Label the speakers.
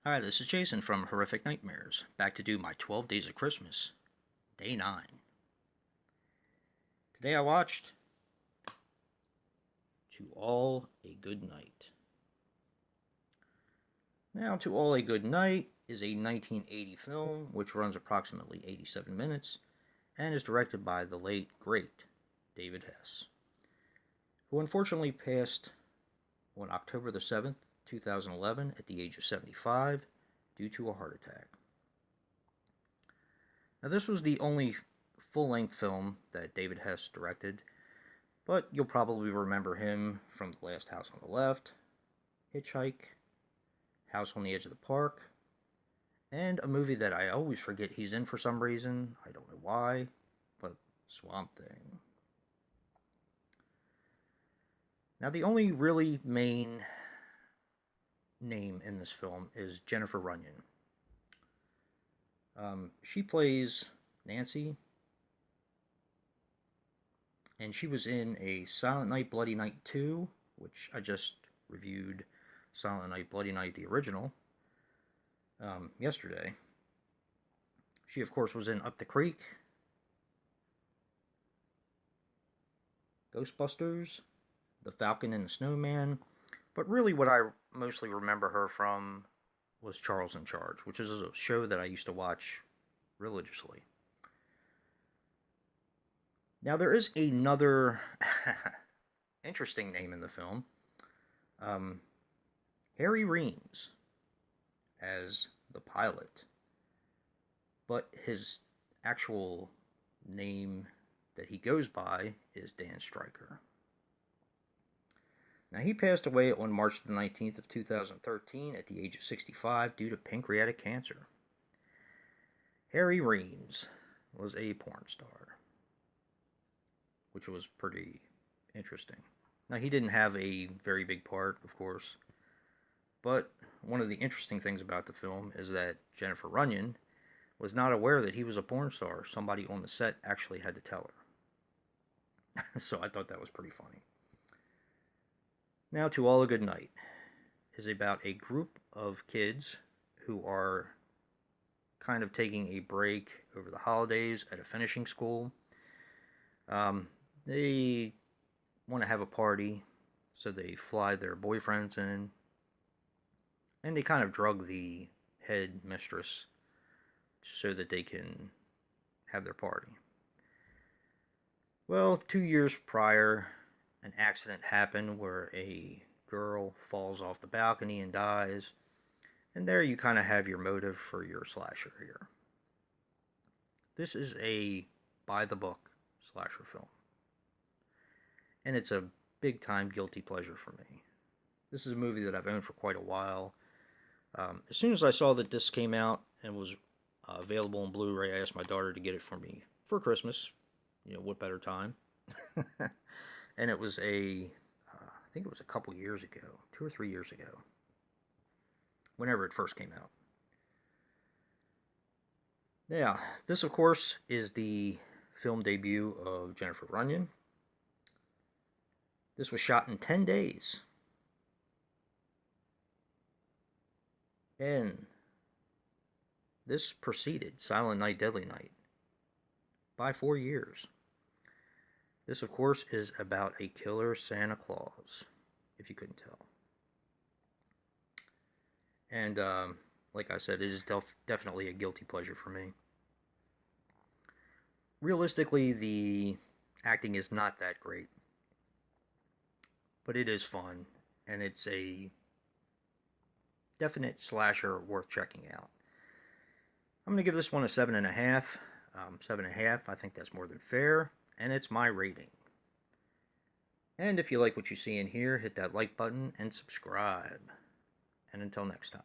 Speaker 1: Hi, this is Jason from Horrific Nightmares, back to do my 12 Days of Christmas, Day 9. Today I watched To All a Good Night. Now, To All a Good Night is a 1980 film which runs approximately 87 minutes and is directed by the late, great David Hess, who unfortunately passed on October the 7th, 2011 at the age of 75 due to a heart attack. Now, this was the only full-length film that David Hess directed, but you'll probably remember him from The Last House on the Left, Hitchhike, House on the Edge of the Park, and a movie that I always forget he's in for some reason. I don't know why, but Swamp Thing. Now, the only really main name in this film is Jennifer Runyon. She plays Nancy, and she was in a Silent Night, Bloody Night 2, which I just reviewed Silent Night, Bloody Night, the original, yesterday. She, of course, was in Up the Creek, Ghostbusters, The Falcon and the Snowman, but really what I mostly remember her from was Charles in Charge, which is a show that I used to watch religiously. Now, there is another interesting name in the film. Harry Reams as the pilot, but his actual name that he goes by is Dan Stryker. Now, he passed away on March the 19th of 2013 at the age of 65 due to pancreatic cancer. Harry Reams was a porn star, which was pretty interesting. Now, he didn't have a very big part, of course, but one of the interesting things about the film is that Jennifer Runyon was not aware that he was a porn star. Somebody on the set actually had to tell her. So I thought that was pretty funny. Now, To All a Good Night is about a group of kids who are kind of taking a break over the holidays at a finishing school. They want to have a party, so they fly their boyfriends in, and they kind of drug the head mistress so that they can have their party. Well, 2 years prior, an accident happened where a girl falls off the balcony and dies, and there you kind of have your motive for your slasher here. This is a by-the-book slasher film, and it's a big-time guilty pleasure for me. This is a movie that I've owned for quite a while. As soon as I saw that this came out and was available on Blu-ray, I asked my daughter to get it for me for Christmas. You know, what better time? And it was I think it was a couple years ago, 2 or 3 years ago, whenever it first came out. Yeah, this, of course, is the film debut of Jennifer Runyon. This was shot in 10 days. And this preceded Silent Night, Deadly Night by 4 years. This, of course, is about a killer Santa Claus, if you couldn't tell. And, like I said, it is definitely a guilty pleasure for me. Realistically, the acting is not that great, but it is fun, and it's a definite slasher worth checking out. I'm going to give this one a 7.5. 7.5, I think that's more than fair, and it's my rating. And if you like what you see in here, hit that like button and subscribe. And until next time.